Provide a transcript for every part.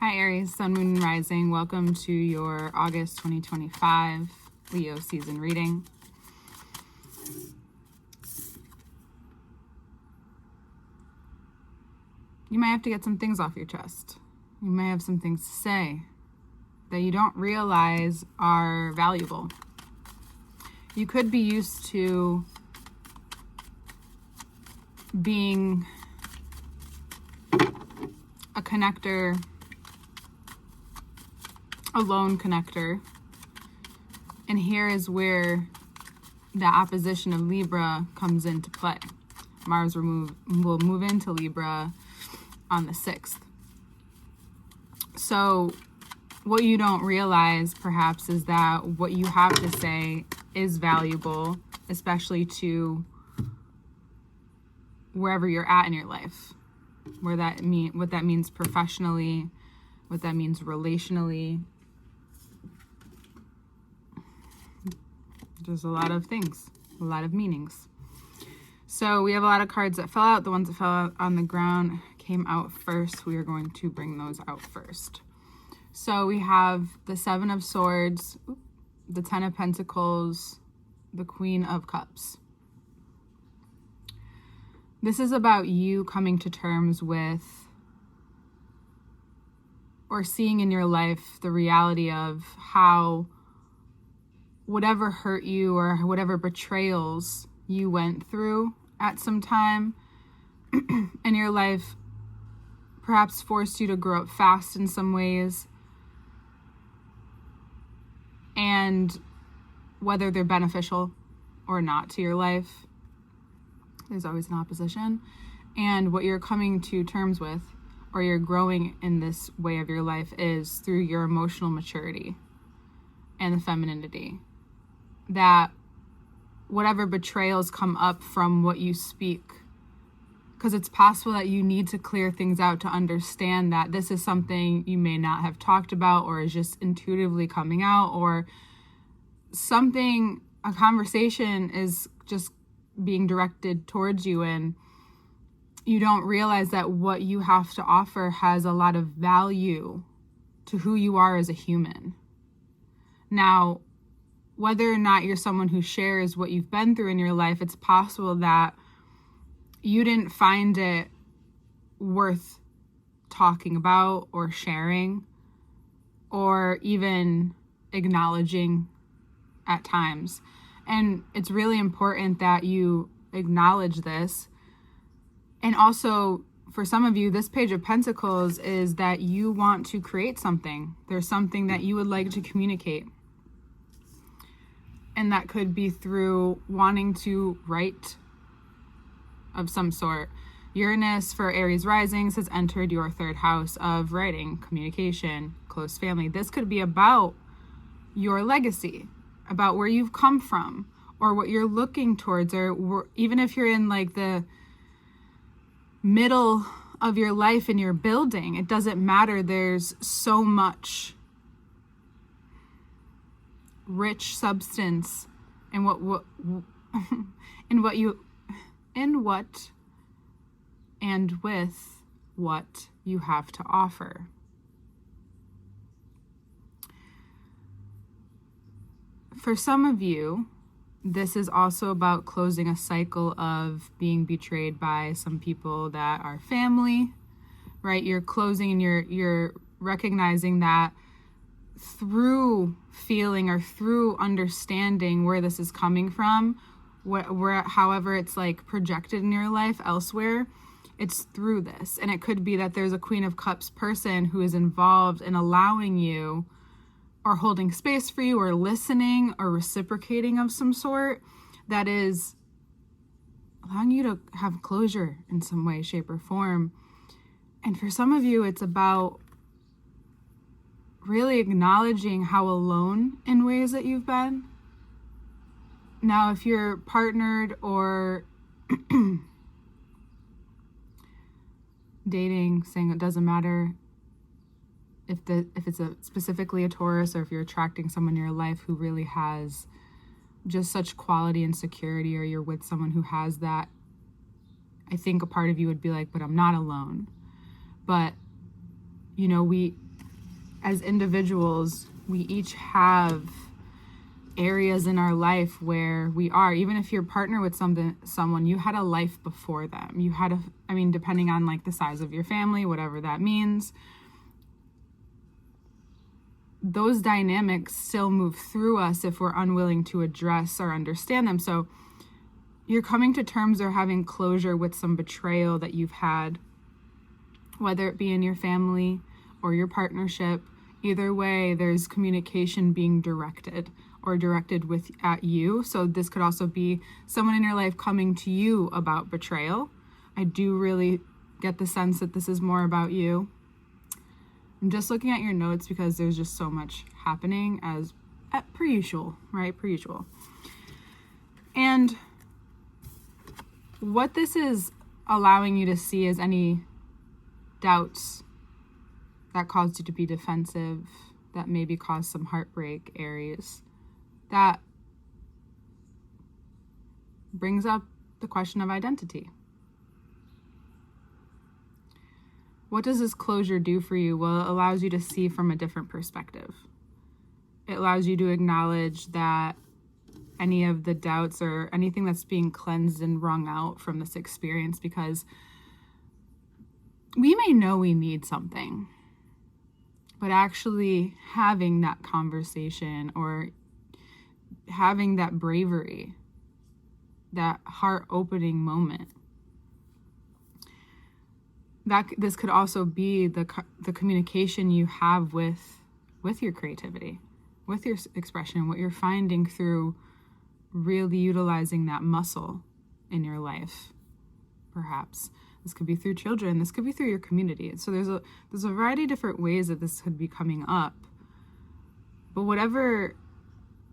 Hi Aries, Sun, Moon, and Rising. Welcome to your August 2025 Leo season reading. You might have to get some things off your chest. You might have some things to say that you don't realize are valuable. You could be used to being a connector, a lone connector, and here is where the opposition of Libra comes into play. Mars will move into Libra on the 6th. So what you don't realize perhaps is that what you have to say is valuable, especially to wherever you're at in your life, what that means professionally, what that means relationally. There's a lot of things, a lot of meanings. So we have a lot of cards that fell out. The ones that fell out on the ground came out first. We are going to bring those out first. So we have the 7 of Swords, the 10 of Pentacles, the Queen of Cups. This is about you coming to terms with or seeing in your life the reality of how whatever hurt you or whatever betrayals you went through at some time in your life perhaps forced you to grow up fast in some ways, and whether they're beneficial or not to your life, there's always an opposition. And what you're coming to terms with, or you're growing in this way of your life, is through your emotional maturity and the femininity. That whatever betrayals come up from what you speak, because it's possible that you need to clear things out to understand that this is something you may not have talked about, or is just intuitively coming out, or something, a conversation is just being directed towards you, and you don't realize that what you have to offer has a lot of value to who you are as a human. Now, whether or not you're someone who shares what you've been through in your life, it's possible that you didn't find it worth talking about or sharing or even acknowledging at times. And it's really important that you acknowledge this. And also, for some of you, this Page of Pentacles is that you want to create something. There's something that you would like to communicate. And that could be through wanting to write of some sort. Uranus for Aries risings has entered your 3rd house of writing, communication, close family. This could be about your legacy, about where you've come from, or what you're looking towards, or even if you're in like the middle of your life and you're building, it doesn't matter. There's so much rich substance in what and with what you have to offer. For some of you, this is also about closing a cycle of being betrayed by some people that are family, right? You're closing and you're recognizing that through feeling or through understanding where this is coming from, where however it's like projected in your life elsewhere, it's through this. And it could be that there's a Queen of Cups person who is involved in allowing you, or holding space for you, or listening, or reciprocating of some sort, that is allowing you to have closure in some way, shape, or form. And for some of you, it's about really acknowledging how alone in ways that you've been. Now, if you're partnered or dating, saying it doesn't matter if it's specifically a Taurus, or if you're attracting someone in your life who really has just such quality and security, or you're with someone who has that, I think a part of you would be like, but I'm not alone. But, you know, as individuals, we each have areas in our life where we are, even if you're partner with someone, you had a life before them. You had depending on like the size of your family, whatever that means, those dynamics still move through us if we're unwilling to address or understand them. So you're coming to terms or having closure with some betrayal that you've had, whether it be in your family or your partnership. Either way, there's communication being directed at you. So this could also be someone in your life coming to you about betrayal. I do really get the sense that this is more about you. I'm just looking at your notes because there's just so much happening as per usual, right? Per usual. And what this is allowing you to see is any doubts that caused you to be defensive, that maybe caused some heartbreak, Aries. That brings up the question of identity. What does this closure do for you? Well, it allows you to see from a different perspective. It allows you to acknowledge that any of the doubts or anything that's being cleansed and wrung out from this experience, because we may know we need something, but actually having that conversation or having that bravery, that heart-opening moment, that this could also be the communication you have with your creativity, with your expression, what you're finding through really utilizing that muscle in your life. Perhaps this could be through children, this could be through your community. So there's a variety of different ways that this could be coming up. But whatever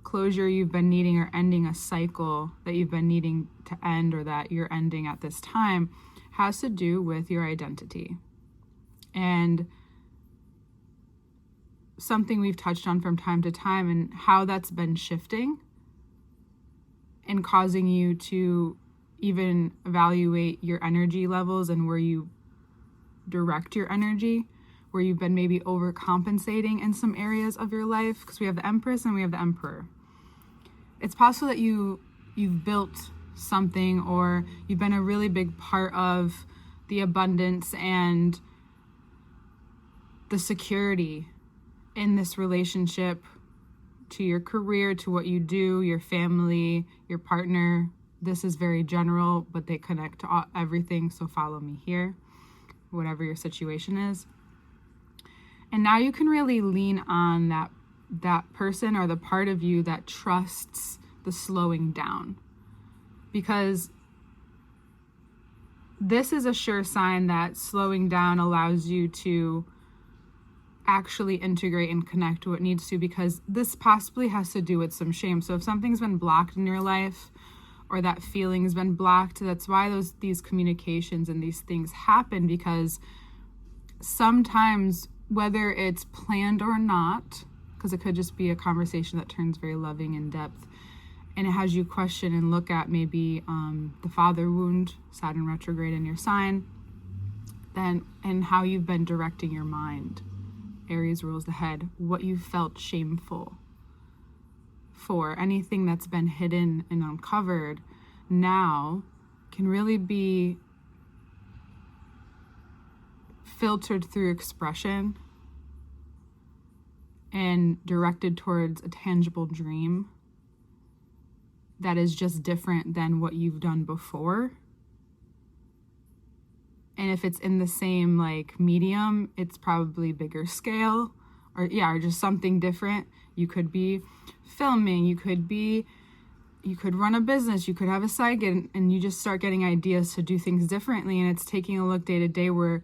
closure you've been needing, or ending a cycle that you've been needing to end, or that you're ending at this time, has to do with your identity. And something we've touched on from time to time, and how that's been shifting and causing you to even evaluate your energy levels and where you direct your energy, where you've been maybe overcompensating in some areas of your life, because we have the Empress and we have the Emperor. It's possible that you've built something, or you've been a really big part of the abundance and the security in this relationship, to your career, to what you do, your family, your partner. This is very general, but they connect to everything, so follow me here, whatever your situation is. And now you can really lean on that person, or the part of you that trusts the slowing down. Because this is a sure sign that slowing down allows you to actually integrate and connect to what needs to, because this possibly has to do with some shame. So if something's been blocked in your life, or that feeling has been blocked, that's why these communications and these things happen, because sometimes, whether it's planned or not, because it could just be a conversation that turns very loving in depth, and it has you question and look at maybe the father wound, Saturn retrograde in your sign, then, and how you've been directing your mind. Aries rules the head. What you felt shameful for, anything that's been hidden and uncovered, now can really be filtered through expression and directed towards a tangible dream that is just different than what you've done before. And if it's in the same like medium, it's probably bigger scale, or just something different. You could be filming, you could run a business, you could have a side gig, and you just start getting ideas to do things differently. And it's taking a look day to day, where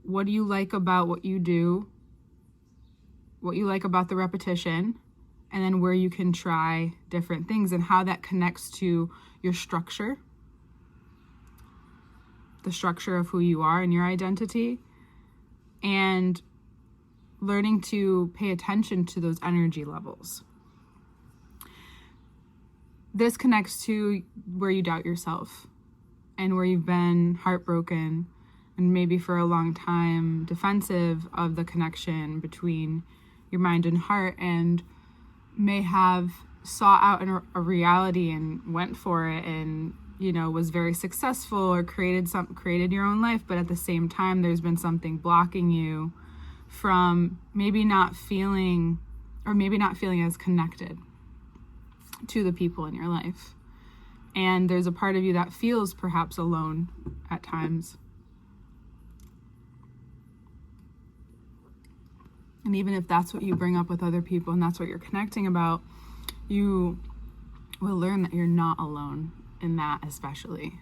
what do you like about what you do, what you like about the repetition, and then where you can try different things, and how that connects to your structure, the structure of who you are and your identity, and learning to pay attention to those energy levels. This connects to where you doubt yourself, and where you've been heartbroken, and maybe for a long time defensive of the connection between your mind and heart, and may have sought out a reality and went for it, and was very successful, or created your own life, but at the same time there's been something blocking you from maybe not feeling as connected to the people in your life. And there's a part of you that feels perhaps alone at times. And even if that's what you bring up with other people and that's what you're connecting about, you will learn that you're not alone in that, especially.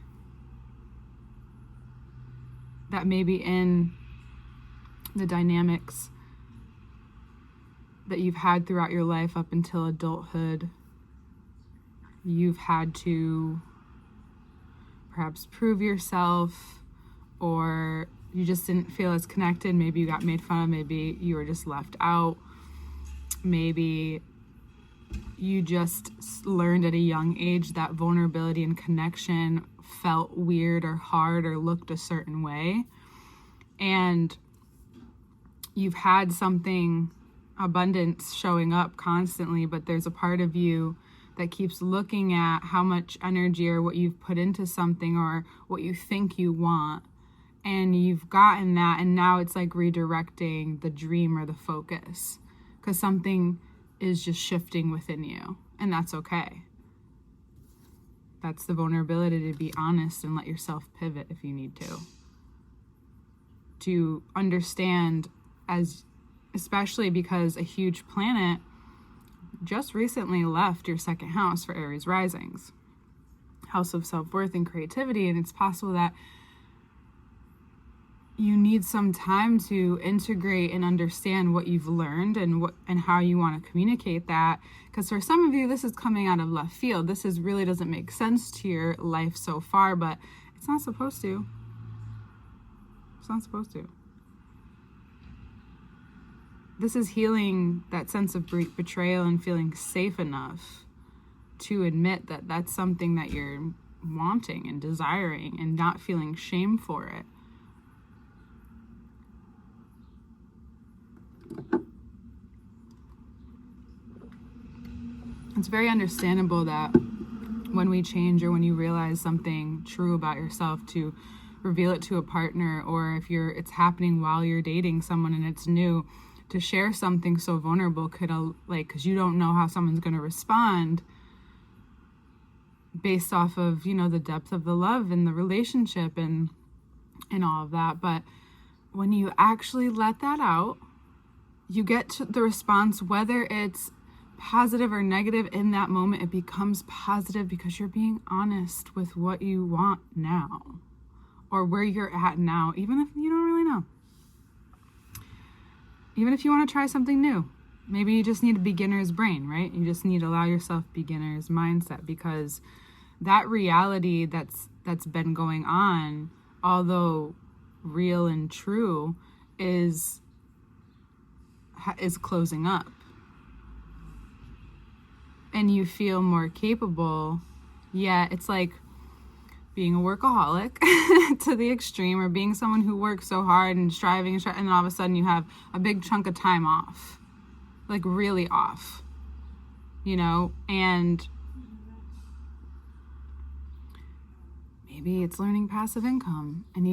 That maybe in the dynamics that you've had throughout your life up until adulthood, you've had to perhaps prove yourself, or you just didn't feel as connected. Maybe you got made fun of. Maybe you were just left out. Maybe you just learned at a young age that vulnerability and connection felt weird or hard or looked a certain way. And you've had something, abundance showing up constantly, but there's a part of you that keeps looking at how much energy or what you've put into something or what you think you want. And you've gotten that, and now it's like redirecting the dream or the focus, because something is just shifting within you, and that's okay. That's the vulnerability to be honest and let yourself pivot if you need to understand, especially because a huge planet just recently left your second house for Aries risings, house of self-worth and creativity. And it's possible that you need some time to integrate and understand what you've learned and how you want to communicate that. Because for some of you, this is coming out of left field. This really doesn't make sense to your life so far, but it's not supposed to. It's not supposed to. This is healing that sense of betrayal and feeling safe enough to admit that that's something that you're wanting and desiring, and not feeling shame for it. It's very understandable that when we change, or when you realize something true about yourself, to reveal it to a partner, or if it's happening while you're dating someone and it's new, to share something so vulnerable could, because you don't know how someone's going to respond based off of, the depth of the love and the relationship and all of that. But when you actually let that out, you get to the response, whether it's positive or negative. In that moment, it becomes positive because you're being honest with what you want now, or where you're at now, even if you don't really know. Even if you want to try something new, maybe you just need a beginner's brain, right? You just need to allow yourself beginner's mindset, because that reality that's been going on, although real and true, is closing up. And you feel more capable, yet it's like being a workaholic to the extreme, or being someone who works so hard and striving, and then all of a sudden you have a big chunk of time off, like really off, and maybe it's learning passive income, and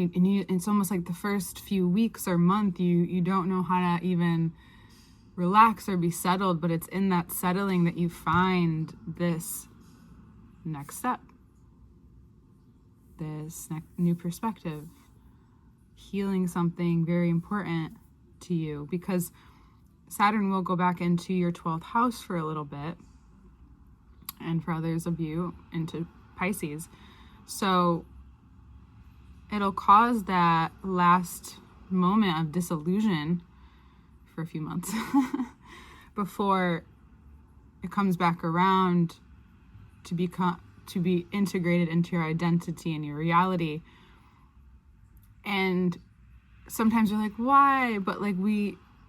it's almost like the first few weeks or month you don't know how to even relax or be settled, but it's in that settling that you find this next step, this new perspective, healing something very important to you, because Saturn will go back into your 12th house for a little bit, and for others of you into Pisces. So it'll cause that last moment of disillusion for a few months before it comes back around to be integrated into your identity and your reality. And sometimes you're like, why? But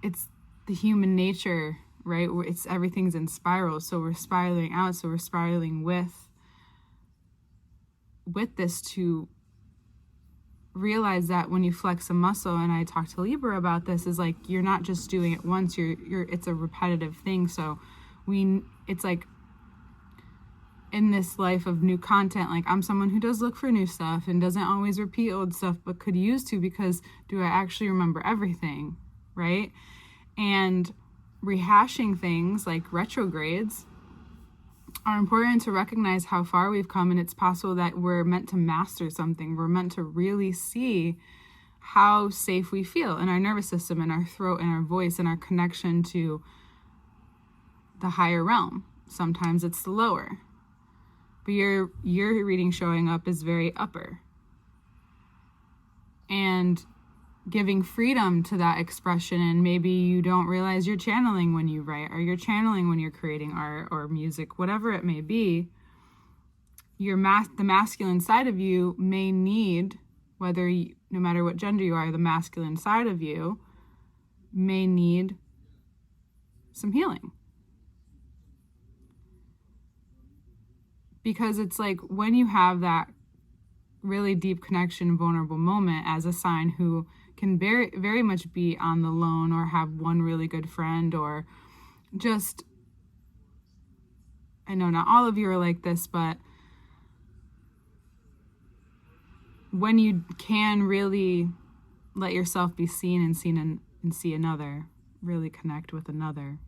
it's the human nature, right? Everything's in spirals. So we're spiraling out. So we're spiraling with this to realize that when you flex a muscle, and I talked to Libra about this, is like you're not just doing it once, you're it's a repetitive thing. So it's like in this life of new content, like I'm someone who does look for new stuff and doesn't always repeat old stuff, but could use to, because do I actually remember everything, right? And rehashing things like retrogrades are important to recognize how far we've come, and it's possible that we're meant to master something. We're meant to really see how safe we feel in our nervous system, in our throat, in our voice, in our connection to the higher realm. Sometimes it's the lower. But your reading showing up is very upper. And giving freedom to that expression, and maybe you don't realize you're channeling when you write, or you're channeling when you're creating art or music, whatever it may be. The masculine side of you may need, no matter what gender you are, the masculine side of you may need some healing. Because it's like when you have that really deep connection, vulnerable moment as a sign who can very, very much be on the lone, or have one really good friend, or just, I know not all of you are like this, but when you can really let yourself be seen and see another, really connect with another,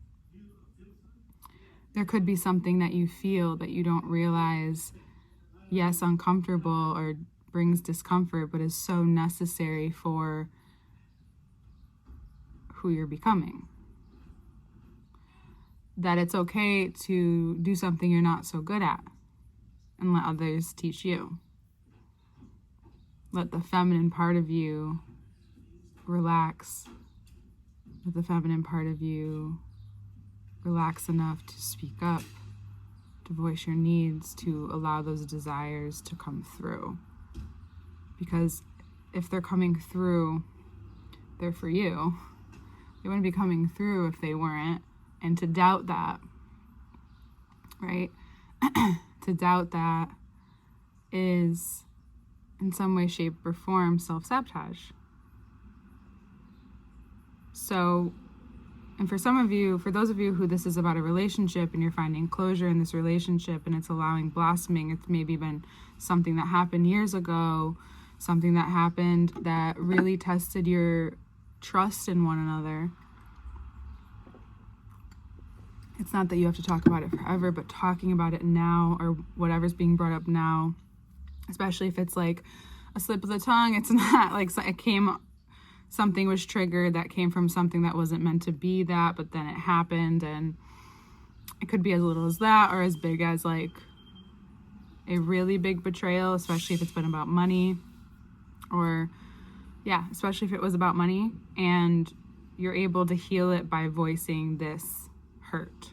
there could be something that you feel that you don't realize, yes, uncomfortable or brings discomfort, but is so necessary for who you're becoming. That it's okay to do something you're not so good at and let others teach you. Let the feminine part of you relax. Let the feminine part of you relax enough to speak up, to voice your needs, to allow those desires to come through. Because if they're coming through, they're for you. They wouldn't be coming through if they weren't. And to doubt that, right? To doubt that is, in some way, shape, or form, self-sabotage. So, and for those of you who this is about a relationship and you're finding closure in this relationship and it's allowing blossoming, it's maybe been something that happened years ago, something that happened that really tested your trust in one another. It's not that you have to talk about it forever, but talking about it now, or whatever's being brought up now, especially if it's like a slip of the tongue, it's not like something was triggered that came from something that wasn't meant to be that, but then it happened, and it could be as little as that or as big as like a really big betrayal, especially if it's been about money, or especially if it was about money, and you're able to heal it by voicing this hurt.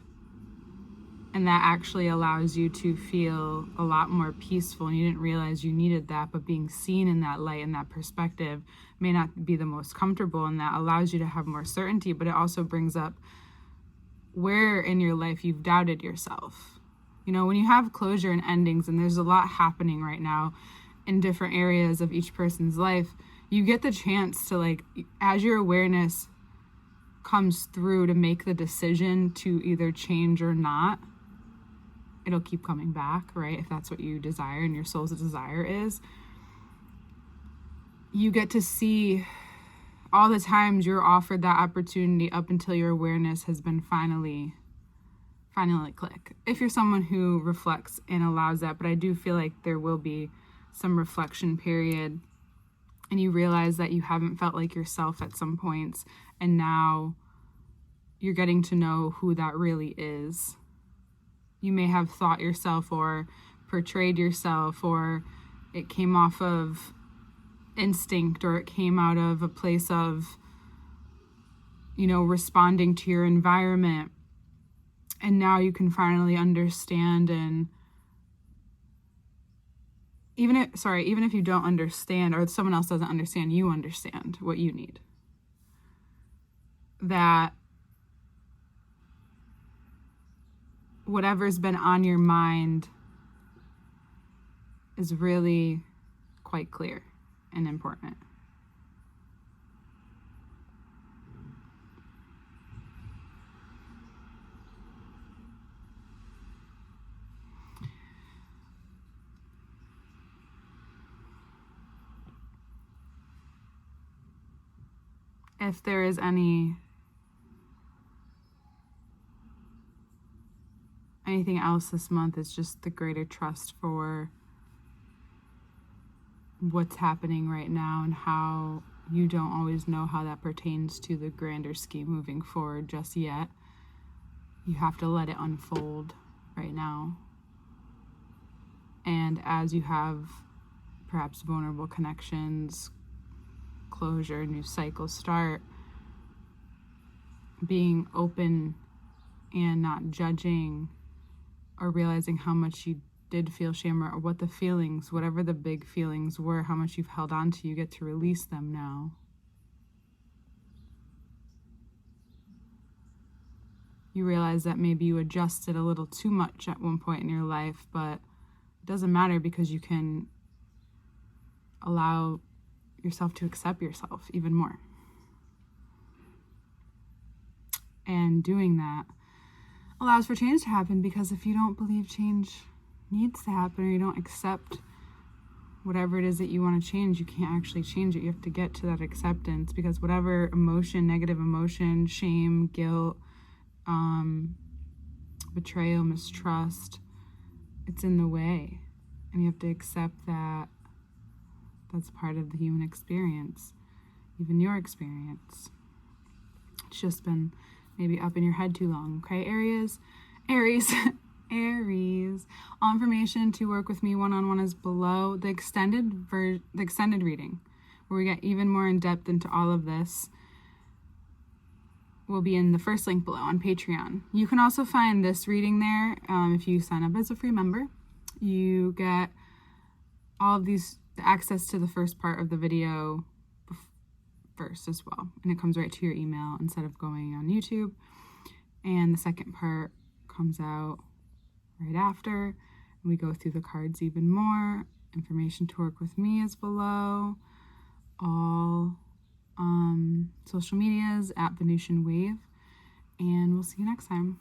And that actually allows you to feel a lot more peaceful, and you didn't realize you needed that, but being seen in that light and that perspective may not be the most comfortable, and that allows you to have more certainty, but it also brings up where in your life you've doubted yourself. You know, when you have closure and endings, and there's a lot happening right now in different areas of each person's life, you get the chance to, like, as your awareness comes through, to make the decision to either change or not. It'll keep coming back, right? If that's what you desire and your soul's desire is. You get to see all the times you're offered that opportunity up until your awareness has been finally click. If you're someone who reflects and allows that, but I do feel like there will be some reflection period, and you realize that you haven't felt like yourself at some points, and now you're getting to know who that really is. You may have thought yourself or portrayed yourself, or it came off of instinct, or it came out of a place of, responding to your environment. And now you can finally understand, and even if you don't understand, or someone else doesn't understand, you understand what you need. That whatever's been on your mind is really quite clear, and important. If there is anything else this month, it's just the greater trust for what's happening right now and how you don't always know how that pertains to the grander scheme moving forward just yet. You have to let it unfold right now. And as you have perhaps vulnerable connections, closure, new cycles start, being open and not judging or realizing how much you did feel shame or what the feelings, whatever the big feelings were, how much you've held on to, you get to release them now. You realize that maybe you adjusted a little too much at one point in your life, but it doesn't matter because you can allow yourself to accept yourself even more. And doing that allows for change to happen, because if you don't believe change needs to happen, or you don't accept whatever it is that you want to change, you can't actually change it. You have to get to that acceptance, because whatever emotion, negative emotion, shame, guilt, betrayal, mistrust, it's in the way. And you have to accept that that's part of the human experience, even your experience. It's just been maybe up in your head too long. Okay, Aries. All information to work with me one-on-one is below. The extended reading, where we get even more in depth into all of this, will be in the first link below on Patreon. You can also find this reading there. If you sign up as a free member, you get all of these, the access to the first part of the video first as well, and it comes right to your email instead of going on YouTube. And the second part comes out right after. We go through the cards even more. Information to work with me is below. All social medias at Venusian Wave, and we'll see you next time.